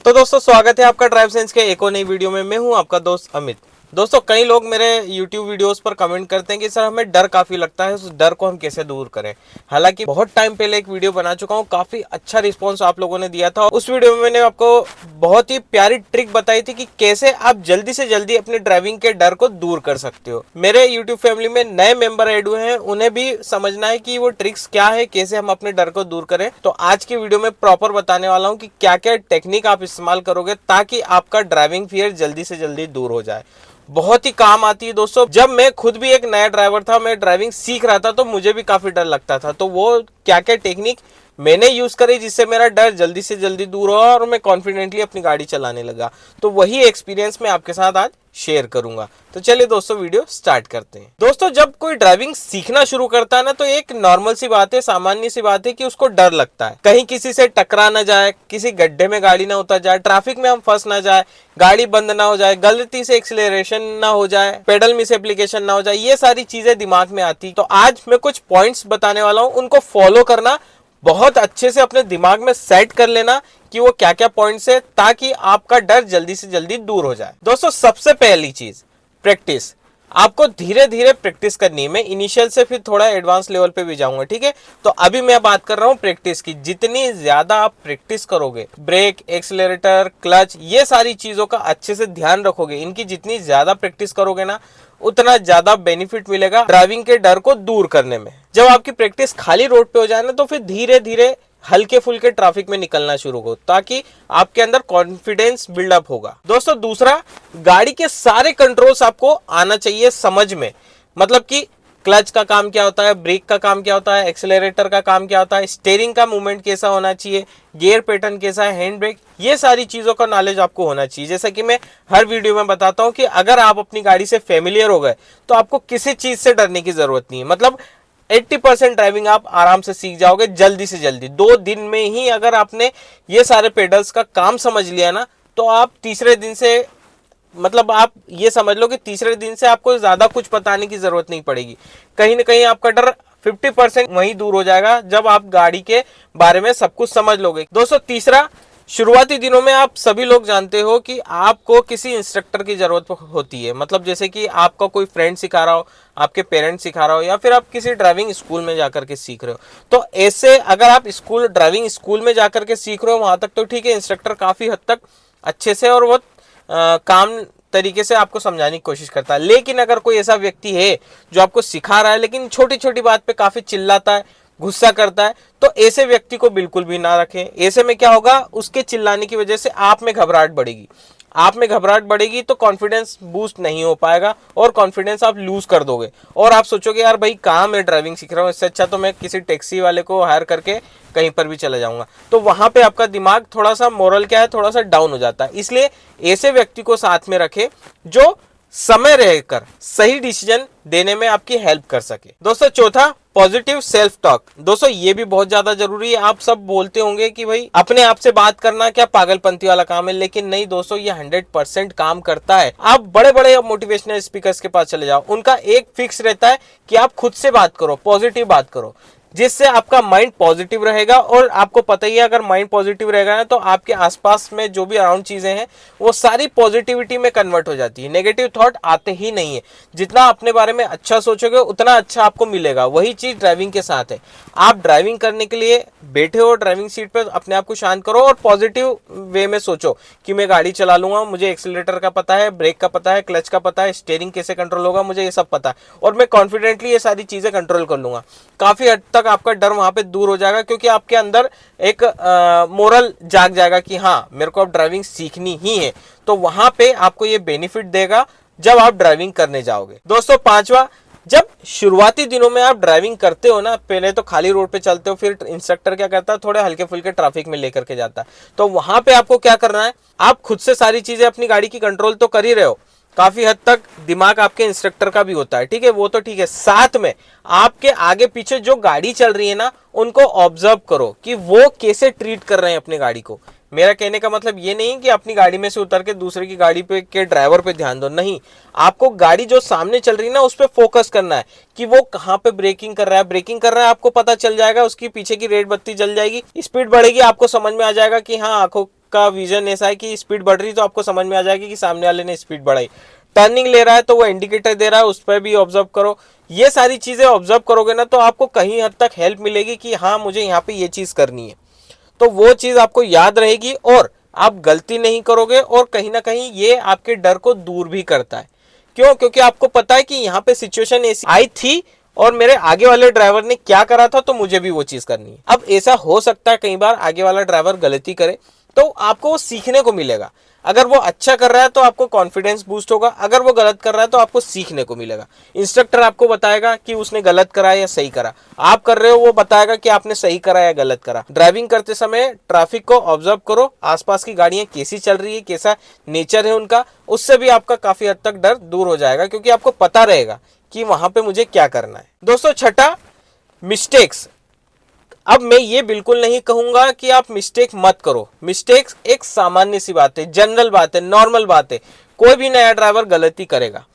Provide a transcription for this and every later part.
तो दोस्तों स्वागत है आपका ड्राइव सेंस के एक और नई वीडियो में। मैं हूं आपका दोस्त अमित। दोस्तों कई लोग मेरे YouTube वीडियोस पर कमेंट करते हैं कि सर हमें डर काफी लगता है, उस डर को हम कैसे दूर करें। हालांकि बहुत टाइम पहले एक वीडियो बना चुका हूं, काफी अच्छा रिस्पांस आप लोगों ने दिया था। उस वीडियो में मैंने आपको बहुत ही प्यारी ट्रिक बताई थी कि कैसे आप जल्दी से जल्दी अपने ड्राइविंग के डर को दूर कर सकते हो। मेरे यूट्यूब फैमिली में नए मेंबर ऐड हुए हैं, उन्हें भी समझना है कि वो ट्रिक्स क्या है, कैसे हम अपने डर को दूर करें। तो आज की वीडियो में प्रॉपर बताने वाला हूं कि क्या क्या टेक्निक आप इस्तेमाल करोगे ताकि आपका ड्राइविंग फियर जल्दी से जल्दी दूर हो जाए। बहुत ही काम आती है दोस्तों। जब मैं खुद भी एक नया ड्राइवर था, मैं ड्राइविंग सीख रहा था, तो मुझे भी काफी डर लगता था। तो वो क्या क्या टेक्निक मैंने यूज करी जिससे मेरा डर जल्दी से जल्दी दूर हुआ और मैं कॉन्फिडेंटली अपनी गाड़ी चलाने लगा, तो वही एक्सपीरियंस मैं आपके साथ आज शेयर करूंगा। तो चलिए दोस्तों वीडियो स्टार्ट करते हैं। दोस्तों जब कोई ड्राइविंग सीखना शुरू करता है ना, तो एक नॉर्मल सी बात है, सामान्य सी बात है कि उसको डर लगता है कहीं किसी से टकरा ना जाए, किसी गड्ढे में गाड़ी ना उतर जाए, ट्रैफिक में हम फंस ना जाए, गाड़ी बंद ना हो जाए, गलती से एक्सीलरेशन ना हो जाए, पेडल मिस एप्लीकेशन ना हो जाए। ये सारी चीजें दिमाग में आती। तो आज मैं कुछ पॉइंट्स बताने वाला हूं, उनको फॉलो करना, बहुत अच्छे से अपने दिमाग में सेट कर लेना कि वो क्या क्या पॉइंट्स है ताकि आपका डर जल्दी से जल्दी दूर हो जाए। दोस्तों सबसे पहली चीज प्रैक्टिस। आपको धीरे धीरे प्रैक्टिस करनी है। मैं इनिशियल से फिर थोड़ा एडवांस लेवल पे भी जाऊंगा, ठीक है। तो अभी मैं बात कर रहा हूं प्रैक्टिस की। जितनी ज्यादा आप प्रैक्टिस करोगे, ब्रेक, एक्सीलरेटर, क्लच, ये सारी चीजों का अच्छे से ध्यान रखोगे, इनकी जितनी ज्यादा प्रैक्टिस करोगे ना, उतना ज्यादा बेनिफिट मिलेगा ड्राइविंग के डर को दूर करने में। जब आपकी प्रैक्टिस खाली रोड पे हो जाए ना, तो फिर धीरे धीरे हल्के फुल्के ट्रैफिक में निकलना शुरू हो, ताकि आपके अंदर कॉन्फिडेंस बिल्डअप होगा। दोस्तों दूसरा, गाड़ी के सारे कंट्रोल्स आपको आना चाहिए समझ में। मतलब कि क्लच का काम क्या होता है, ब्रेक का काम क्या होता है, एक्सेलरेटर का काम क्या होता है, स्टीयरिंग का मूवमेंट कैसा होना चाहिए, गियर पैटर्न कैसा है, हैंड ब्रेक, ये सारी चीजों का नॉलेज आपको होना चाहिए। जैसा कि मैं हर वीडियो में बताता हूं कि अगर आप अपनी गाड़ी से फेमिलियर हो गए तो आपको किसी चीज से डरने की जरूरत नहीं है। मतलब 80% ड्राइविंग आप आराम से सीख जाओगे जल्दी से जल्दी। 2 दिन में ही अगर आपने ये सारे पेडल्स का काम समझ लिया ना, तो आप तीसरे दिन से, मतलब आप ये समझ लो कि तीसरे दिन से आपको ज्यादा कुछ बताने की जरूरत नहीं पड़ेगी। कहीं ना कहीं आपका डर 50% वहीं दूर हो जाएगा जब आप गाड़ी के बारे में सब कुछ समझ लोगे। दोस्तों तीसरा, शुरुआती दिनों में आप सभी लोग जानते हो कि आपको किसी इंस्ट्रक्टर की जरूरत होती है। मतलब जैसे कि आपका कोई फ्रेंड सिखा रहा हो, आपके पेरेंट्स सिखा रहा हो, या फिर आप किसी ड्राइविंग स्कूल में जाकर के सीख रहे हो। तो ऐसे अगर आप ड्राइविंग स्कूल में जाकर के सीख रहे हो, वहां तक तो ठीक है, इंस्ट्रक्टर काफी हद तक अच्छे से और बहुत काम तरीके से आपको समझाने की कोशिश करता है। लेकिन अगर कोई ऐसा व्यक्ति है जो आपको सिखा रहा है लेकिन छोटी छोटी बात पे काफी चिल्लाता है, गुस्सा करता है, तो ऐसे व्यक्ति को बिल्कुल भी ना रखें। ऐसे में क्या होगा, उसके चिल्लाने की वजह से आप में घबराहट बढ़ेगी। आप में घबराहट बढ़ेगी तो कॉन्फिडेंस बूस्ट नहीं हो पाएगा और कॉन्फिडेंस आप लूज कर दोगे और आप सोचोगे यार भाई कहाँ मैं ड्राइविंग सीख रहा हूँ, इससे अच्छा तो मैं किसी टैक्सी वाले को हायर करके कहीं पर भी चला जाऊंगा। तो वहां पे आपका दिमाग थोड़ा सा, मोरल क्या है, थोड़ा सा डाउन हो जाता है। इसलिए ऐसे व्यक्ति को साथ में रखें जो समय रहकर सही डिसीजन देने में आपकी हेल्प कर सके। दोस्तों चौथा, पॉजिटिव सेल्फ टॉक। दोस्तों ये भी बहुत ज्यादा जरूरी है। आप सब बोलते होंगे कि भाई अपने आप से बात करना क्या पागलपंती वाला काम है, लेकिन नहीं दोस्तों, ये 100% काम करता है। आप बड़े बड़े मोटिवेशनल स्पीकर्स के पास चले जाओ, उनका एक फिक्स रहता है कि आप खुद से बात करो, पॉजिटिव बात करो, जिससे आपका माइंड पॉजिटिव रहेगा। और आपको पता ही है अगर माइंड पॉजिटिव रहेगा ना, तो आपके आसपास में जो भी अराउंड चीजें हैं वो सारी पॉजिटिविटी में कन्वर्ट हो जाती है। नेगेटिव थॉट आते ही नहीं है। जितना अपने बारे में अच्छा सोचोगे उतना अच्छा आपको मिलेगा। वही चीज ड्राइविंग के साथ है। आप ड्राइविंग करने के लिए बैठे हो ड्राइविंग सीट पर, अपने आप को शांत करो और पॉजिटिव वे में सोचो कि मैं गाड़ी चला लूंगा, मुझे एक्सीलरेटर का पता है, ब्रेक का पता है, क्लच का पता है, स्टीयरिंग कैसे कंट्रोल होगा, मुझे ये सब पता है और मैं कॉन्फिडेंटली ये सारी चीजें कंट्रोल कर लूंगा। काफी हद तक आपका डर वहां पे दूर हो जाएगा, क्योंकि आपके अंदर एक मोरल जाग जाएगा कि हाँ मेरे को अब ड्राइविंग सीखनी ही है। तो वहां पे आपको ये बेनिफिट देगा जब आप ड्राइविंग करने जाओगे। दोस्तों पांचवा, जब शुरुआती दिनों में आप ड्राइविंग करते हो ना, पहले तो खाली रोड पे चलते हो, फिर इंस्ट्रक्टर क्या करता है, थोड़े हल्के फुल्के ट्रैफिक में लेकर के जाता है। तो वहां पे आपको क्या करना है, आप खुद से सारी चीजें अपनी गाड़ी की कंट्रोल तो कर ही रहे हो, काफी हद तक दिमाग आपके इंस्ट्रक्टर का भी होता है, ठीक है, वो तो ठीक है। साथ में आपके आगे पीछे जो गाड़ी चल रही है ना, उनको ऑब्जर्व करो कि वो कैसे ट्रीट कर रहे हैं अपनी गाड़ी को। मेरा कहने का मतलब ये नहीं कि अपनी गाड़ी में से उतर के दूसरे की गाड़ी पे के ड्राइवर पे ध्यान दो, नहीं, आपको गाड़ी जो सामने चल रही है ना उस पे फोकस करना है कि वो कहाँ पे ब्रेकिंग कर रहा है, आपको पता चल जाएगा, उसकी पीछे की रेड बत्ती जल जाएगी, स्पीड बढ़ेगी, आपको समझ में आ जाएगा कि हाँ आंखों आपका विजन ऐसा है कि स्पीड बढ़ रही तो आपको समझ में आ जाएगी कि सामने वाले ने स्पीड बढ़ाई। टर्निंग ले रहा है तो वो इंडिकेटर दे रहा है, उस पर भी ऑब्जर्व करो। ये सारी चीजें ऑब्जर्व करोगे ना तो आपको कहीं हद तक हेल्प मिलेगी कि हाँ मुझे यहाँ पे ये चीज करनी है, तो वो चीज आपको याद रहेगी और आप गलती नहीं करोगे। और कहीं ना कहीं ये आपके डर को दूर भी करता है। क्यों? क्योंकि आपको पता है कि यहाँ पे सिचुएशन ऐसी आई थी और मेरे आगे वाले ड्राइवर ने क्या करा था, तो मुझे भी वो चीज करनी है। अब ऐसा हो सकता है कई बार आगे वाला ड्राइवर गलती करे, तो आपको वो सीखने को मिलेगा। अगर वो अच्छा कर रहा है तो आपको कॉन्फिडेंस बूस्ट होगा, अगर वो गलत कर रहा है तो आपको सीखने को मिलेगा। इंस्ट्रक्टर आपको बताएगा कि उसने गलत करा या सही करा, आप कर रहे हो वो बताएगा कि आपने सही करा या गलत करा। ड्राइविंग करते समय ट्रैफिक को ऑब्जर्व करो, आसपास की गाड़ियां कैसी चल रही है, कैसा नेचर है उनका, उससे भी आपका काफी हद तक डर दूर हो जाएगा, क्योंकि आपको पता रहेगा कि वहां पे मुझे क्या करना है। दोस्तों छठा, मिस्टेक्स। अब मैं ये बिल्कुल नहीं कहूंगा कि आप मिस्टेक मत करो। मिस्टेक्स एक सामान्य सी बात है, जनरल बात है, नॉर्मल बात है, कोई भी नया ड्राइवर गलती करेगा।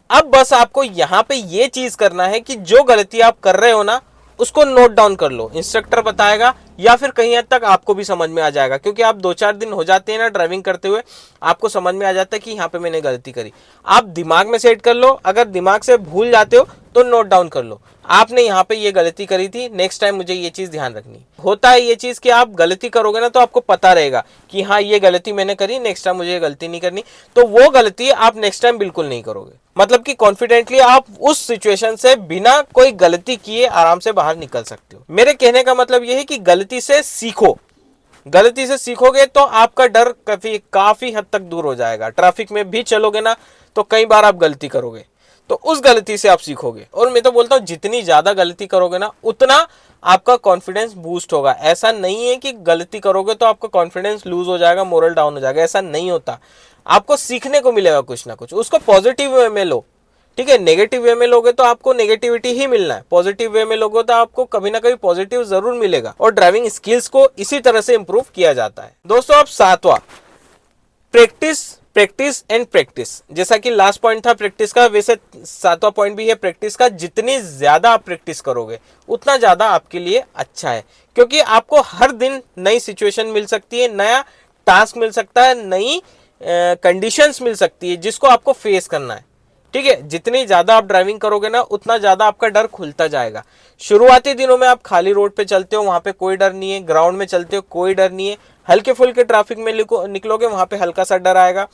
अब बस आपको यहाँ पे ये चीज करना है कि जो गलती आप कर रहे हो ना उसको नोट डाउन कर लो। इंस्ट्रक्टर बताएगा या फिर कहीं हद तक आपको भी समझ में आ जाएगा, क्योंकि आप 2-4 दिन हो जाते हैं ना ड्राइविंग करते हुए, आपको समझ में आ जाता है कि यहाँ पे मैंने गलती करी। आप दिमाग में सेट कर लो, अगर दिमाग से भूल जाते हो तो नोट डाउन कर लो, आपने यहाँ पे ये गलती करी थी, नेक्स्ट टाइम मुझे ये चीज ध्यान रखनी। होता है ये चीज कि आप गलती करोगे ना तो आपको पता रहेगा कि हाँ ये गलती मैंने करी, नेक्स्ट टाइम मुझे ये गलती नहीं करनी, तो वो गलती आप नेक्स्ट टाइम बिल्कुल नहीं करोगे। मतलब कि कॉन्फिडेंटली आप उस सिचुएशन से बिना कोई गलती किए आराम से बाहर निकल सकते हो। मेरे कहने का मतलब ये है कि गलती से सीखो, गलती से सीखोगे तो आपका डर काफी हद तक दूर हो जाएगा। ट्रैफिक में भी चलोगे ना तो कई बार आप गलती करोगे, तो उस गलती से आप सीखोगे। और मैं तो बोलता हूं जितनी ज्यादा गलती करोगे ना उतना आपका कॉन्फिडेंस बूस्ट होगा। ऐसा नहीं है कि गलती करोगे तो आपका कॉन्फिडेंस लूज हो जाएगा, मोरल डाउन हो जाएगा, ऐसा नहीं होता। आपको सीखने को मिलेगा कुछ ना कुछ, उसको पॉजिटिव वे में लो, ठीक है। नेगेटिव वे में लोगे तो आपको नेगेटिविटी ही मिलना है, पॉजिटिव वे में लोगे तो आपको कभी ना कभी पॉजिटिव जरूर मिलेगा। और ड्राइविंग स्किल्स को इसी तरह से इंप्रूव किया जाता है। दोस्तों अब सातवां, प्रैक्टिस, प्रैक्टिस एंड प्रैक्टिस। जैसा कि लास्ट पॉइंट था प्रैक्टिस का, वैसे सातवां पॉइंट भी है प्रैक्टिस का। जितनी ज्यादा आप प्रैक्टिस करोगे उतना ज्यादा आपके लिए अच्छा है, क्योंकि आपको हर दिन नई सिचुएशन मिल सकती है, नया टास्क मिल सकता है, नई कंडीशंस मिल सकती है जिसको आपको फेस करना है, ठीक है। जितनी ज्यादा आप ड्राइविंग करोगे ना उतना ज्यादा आपका डर खुलता जाएगा। शुरुआती दिनों में आप खाली रोड पे चलते हो, वहां पे कोई डर नहीं है, ग्राउंड में चलते हो कोई डर नहीं है, हल्के फुल्के ट्रैफिक में निकलोगे वहां पे हल्का सा डर आएगा।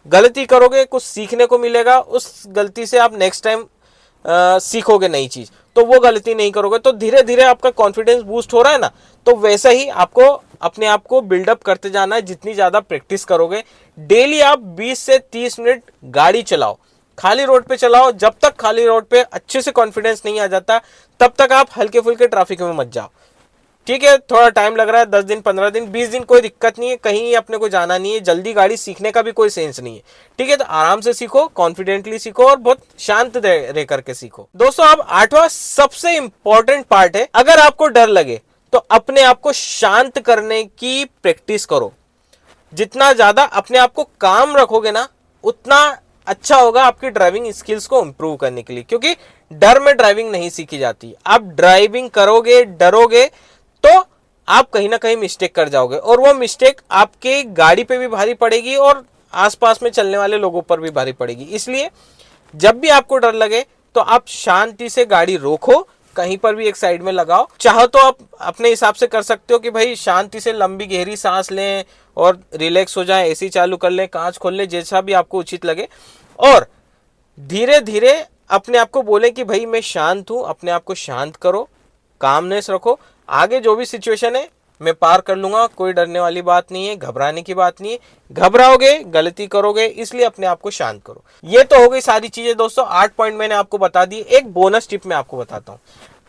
गलती करोगे, कुछ सीखने को मिलेगा, उस गलती से आप नेक्स्ट टाइम सीखोगे नई चीज, तो वो गलती नहीं करोगे। तो धीरे धीरे आपका कॉन्फिडेंस बूस्ट हो रहा है ना, तो वैसा ही आपको अपने आप को बिल्डअप करते जाना है। जितनी ज्यादा प्रैक्टिस करोगे, डेली आप 20 से 30 मिनट गाड़ी चलाओ, खाली रोड पे चलाओ। जब तक खाली रोड पे अच्छे से कॉन्फिडेंस नहीं आ जाता तब तक आप हल्के फुल्के ट्रैफिक में मत जाओ, ठीक है। थोड़ा टाइम लग रहा है, 10 दिन, 15 दिन, 20 दिन, कोई दिक्कत नहीं है, कहीं अपने को जाना नहीं है, जल्दी गाड़ी सीखने का भी कोई सेंस नहीं है, ठीक है। तो आराम से सीखो, कॉन्फिडेंटली सीखो और बहुत शांत रह करके सीखो। दोस्तों अब आठवां सबसे इंपॉर्टेंट पार्ट है, अगर आपको डर लगे तो अपने आप को शांत करने की प्रैक्टिस करो। जितना ज्यादा अपने आप को काम रखोगे ना उतना अच्छा होगा आपकी ड्राइविंग स्किल्स को इंप्रूव करने के लिए, क्योंकि डर में ड्राइविंग नहीं सीखी जाती। आप ड्राइविंग करोगे, डरोगे तो आप कहीं ना कहीं मिस्टेक कर जाओगे, और वो मिस्टेक आपके गाड़ी पे भी भारी पड़ेगी और आसपास में चलने वाले लोगों पर भी भारी पड़ेगी। इसलिए जब भी आपको डर लगे तो आप शांति से गाड़ी रोको, कहीं पर भी एक साइड में लगाओ। चाहो तो आप अपने हिसाब से कर सकते हो कि भाई शांति से लंबी गहरी सांस लें और रिलैक्स हो जाएं, एसी चालू कर लें, कांच खोल लें, जैसा भी आपको उचित लगे, और धीरे धीरे अपने आप को बोले कि भाई मैं शांत हूं। अपने आप को शांत करो, कामनेस रखो, आगे जो भी सिचुएशन है मैं पार कर लूंगा, कोई डरने वाली बात नहीं है, घबराने की बात नहीं है। घबराओगे गलती करोगे, इसलिए अपने आप को शांत करो। ये तो हो गई सारी चीजें दोस्तों, 8 पॉइंट मैंने आपको बता दी। एक बोनस टिप मैं आपको बताता हूं।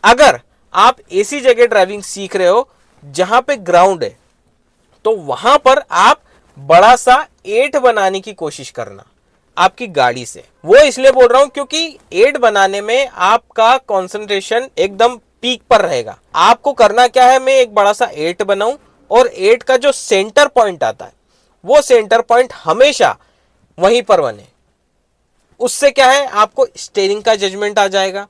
अगर आप ऐसी जगह ड्राइविंग सीख रहे हो जहां पे ग्राउंड है, तो वहां पर आप बड़ा सा 8 बनाने की कोशिश करना आपकी गाड़ी से। वो इसलिए बोल रहा हूं क्योंकि 8 बनाने में आपका कंसंट्रेशन एकदम पीक पर रहेगा। आपको करना क्या है, मैं एक बड़ा सा 8 बनाऊं और 8 का जो सेंटर पॉइंट आता है वो सेंटर पॉइंट हमेशा वहीं पर बने। उससे क्या है, आपको स्टीयरिंग का जजमेंट आ जाएगा,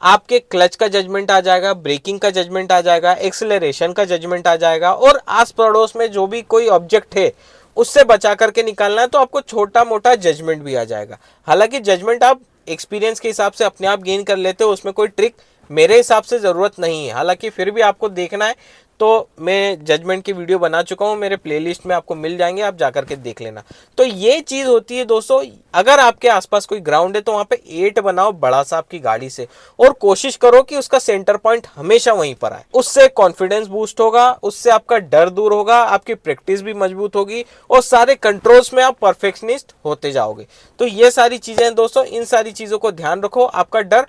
आपके क्लच का जजमेंट आ जाएगा, ब्रेकिंग का जजमेंट आ जाएगा, एक्सेलरेशन का जजमेंट आ जाएगा, और आस पड़ोस में जो भी कोई ऑब्जेक्ट है उससे बचा करके निकालना है तो आपको छोटा मोटा जजमेंट भी आ जाएगा। हालांकि जजमेंट आप एक्सपीरियंस के हिसाब से अपने आप गेन कर लेते हो, उसमें कोई ट्रिक मेरे हिसाब से ज़रूरत नहीं है। हालांकि फिर भी आपको देखना है तो मैं जजमेंट की वीडियो बना चुका हूं, मेरे प्लेलिस्ट में आपको मिल जाएंगे, आप जाकर के देख लेना। तो ये चीज़ होती है दोस्तों, अगर आपके आसपास कोई ग्राउंड है तो वहाँ पे 8 बनाओ बड़ा सा आपकी गाड़ी से, और कोशिश करो कि उसका सेंटर पॉइंट हमेशा वहीं पर आए। उससे कॉन्फिडेंस बूस्ट होगा, उससे आपका डर दूर होगा, आपकी प्रैक्टिस भी मजबूत होगी, और सारे कंट्रोल्स में आप परफेक्शनिस्ट होते जाओगे। तो ये सारी चीज़ें दोस्तों, इन सारी चीज़ों को ध्यान रखो, आपका डर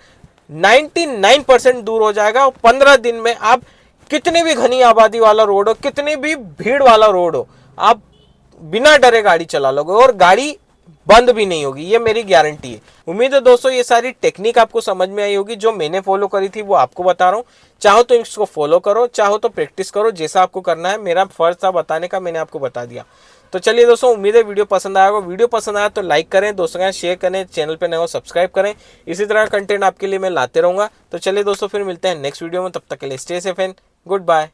99% दूर हो जाएगा, और 15 दिन में आप कितनी भी घनी आबादी वाला रोड हो, कितनी भी भीड़ वाला रोड हो, आप बिना डरे गाड़ी चला लोगे और गाड़ी बंद भी नहीं होगी, ये मेरी गारंटी है। उम्मीद है दोस्तों ये सारी टेक्निक आपको समझ में आई होगी, जो मैंने फॉलो करी थी वो आपको बता रहा हूँ। चाहो तो इसको फॉलो करो, चाहो तो प्रैक्टिस करो, जैसा आपको करना है। मेरा फर्ज था बताने का, मैंने आपको बता दिया। तो चलिए दोस्तों, उम्मीद है वीडियो पसंद आएगा। वीडियो पसंद आया तो लाइक करें, दोस्तों के साथ शेयर करें, चैनल पे नए हो सब्सक्राइब करें। इसी तरह का कंटेंट आपके लिए मैं लाते रहूंगा। तो चलिए दोस्तों, फिर मिलते हैं नेक्स्ट वीडियो में, तब तक के लिए stay safe and good bye.